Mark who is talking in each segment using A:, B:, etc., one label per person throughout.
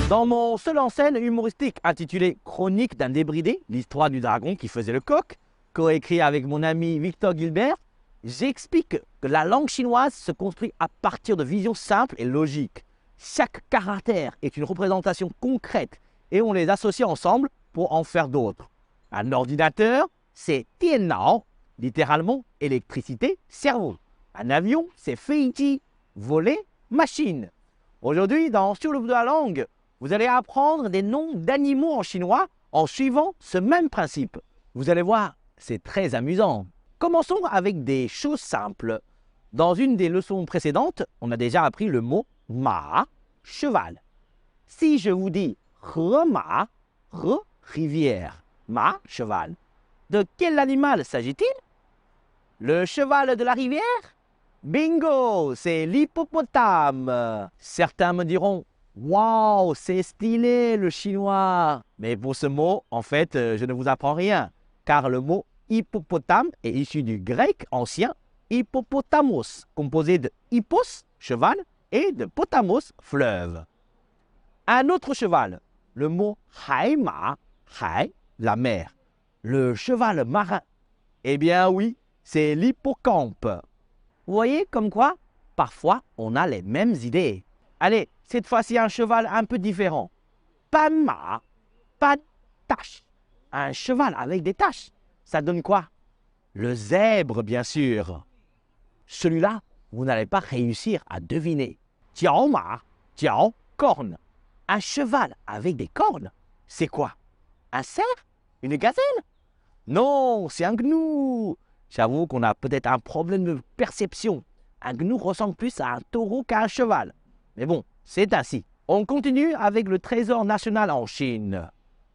A: Dans mon seul en scène humoristique intitulé Chronique d'un débridé, l'histoire du dragon qui faisait le coq, coécrit avec mon ami Victor Gilbert, j'explique que la langue chinoise se construit à partir de visions simples et logiques. Chaque caractère est une représentation concrète et on les associe ensemble pour en faire d'autres. Un ordinateur, c'est Tiannao, littéralement électricité, cerveau. Un avion, c'est Feiji, voler, machine. Aujourd'hui, dans Sur le bout de la langue, vous allez apprendre des noms d'animaux en chinois en suivant ce même principe. Vous allez voir, c'est très amusant. Commençons avec des choses simples. Dans une des leçons précédentes, on a déjà appris le mot ma, cheval. Si je vous dis ma, rivière, ma, cheval, de quel animal s'agit-il? Le cheval de la rivière? Bingo, c'est l'hippopotame. Certains me diront, waouh, c'est stylé le chinois. Mais pour ce mot, en fait, je ne vous apprends rien, car le mot hippopotame est issu du grec ancien hippopotamos, composé de hippos, cheval, et de potamos, fleuve. Un autre cheval, le mot haima, hai, la mer. Le cheval marin, eh bien oui, c'est l'hippocampe. Vous voyez comme quoi, parfois, on a les mêmes idées. Allez, cette fois-ci, un cheval un peu différent. Pas de mât, pas de taches. Un cheval avec des taches, ça donne quoi? Le zèbre, bien sûr. Celui-là, vous n'allez pas réussir à deviner. Jiao ma, jiao, corne. Un cheval avec des cornes, c'est quoi? Un cerf? Une gazelle? Non, c'est un gnou. J'avoue qu'on a peut-être un problème de perception. Un gnou ressemble plus à un taureau qu'à un cheval. Mais bon, c'est ainsi. On continue avec le trésor national en Chine.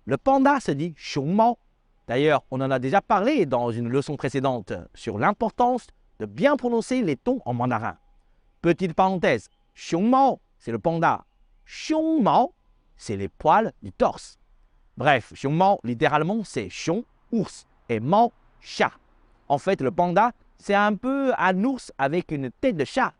A: Le panda se dit Xiongmao. D'ailleurs, on en a déjà parlé dans une leçon précédente sur l'importance de bien prononcer les tons en mandarin. Petite parenthèse, Xiongmao, c'est le panda. Xiongmao, c'est les poils du torse. Bref, Xiongmao, littéralement, c'est Xiong, ours, et Mao, chat. En fait, le panda, c'est un peu un ours avec une tête de chat.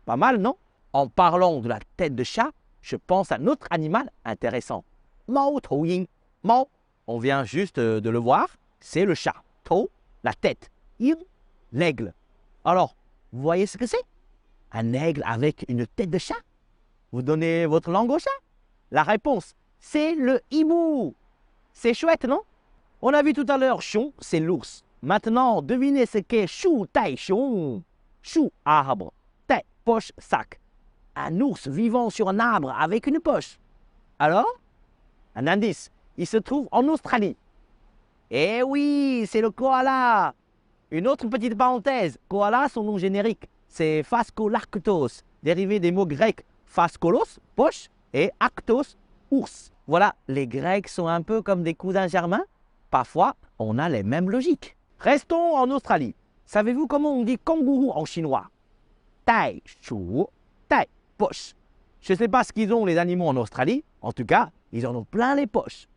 A: Pas mal, non? En parlant de la tête de chat, je pense à un autre animal intéressant. Mao Tou Ying. Mao, on vient juste de le voir, c'est le chat. Tou, la tête. Ying, l'aigle. Alors, vous voyez ce que c'est? Un aigle avec une tête de chat? Vous donnez votre langue au chat? La réponse, c'est le hibou. C'est chouette, non? On a vu tout à l'heure, Xiong, c'est l'ours. Maintenant, devinez ce qu'est Shu Tai Xiong. Shu, arbre. Tai, poche, sac. Un ours vivant sur un arbre avec une poche. Alors? Un indice, il se trouve en Australie. Eh oui, c'est le koala. Une autre petite parenthèse, koala, son nom générique, c'est Phascolarctos, dérivé des mots grecs phaskolos, poche, et actos, ours. Voilà, les Grecs sont un peu comme des cousins germains. Parfois, on a les mêmes logiques. Restons en Australie. Savez-vous comment on dit kangourou en chinois? Tai, chou, tai, poche. Je ne sais pas ce qu'ils ont les animaux en Australie. En tout cas, ils en ont plein les poches.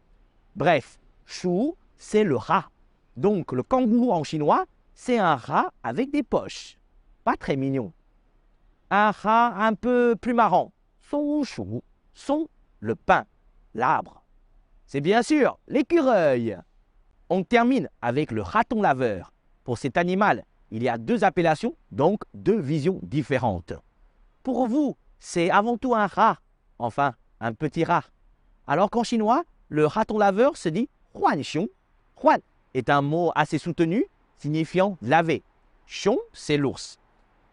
A: Bref, chou, c'est le rat. Donc, le kangourou en chinois, c'est un rat avec des poches. Pas très mignon. Un rat un peu plus marrant. Son chou, son, le pin, l'arbre. C'est bien sûr l'écureuil. On termine avec le raton laveur. Pour cet animal, il y a deux appellations, donc deux visions différentes. Pour vous, c'est avant tout un rat, enfin un petit rat. Alors qu'en chinois, le raton laveur se dit huan xiong. Huan est un mot assez soutenu, signifiant laver. Xiong, c'est l'ours.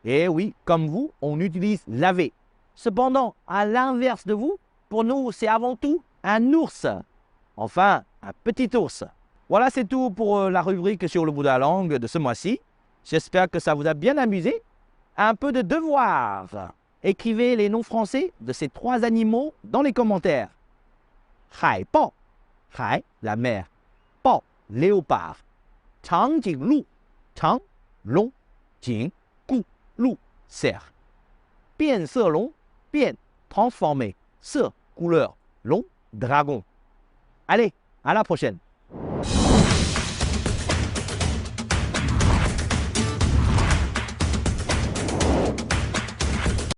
A: Et oui, comme vous, on utilise laver. Cependant, à l'inverse de vous, pour nous, c'est avant tout un ours. Enfin, un petit ours. Voilà, c'est tout pour la rubrique sur le bout de la langue de ce mois-ci. J'espère que ça vous a bien amusé. Un peu de devoir. Écrivez les noms français de ces trois animaux dans les commentaires. Hai Bao, Hai, la mer. Bao, léopard. Chang Jing Lu, Chang, long, Jing, Gu, Lu, cerf. Bian Se Long, Bian, transformé. Se, couleur, long, dragon. Allez, à la prochaine.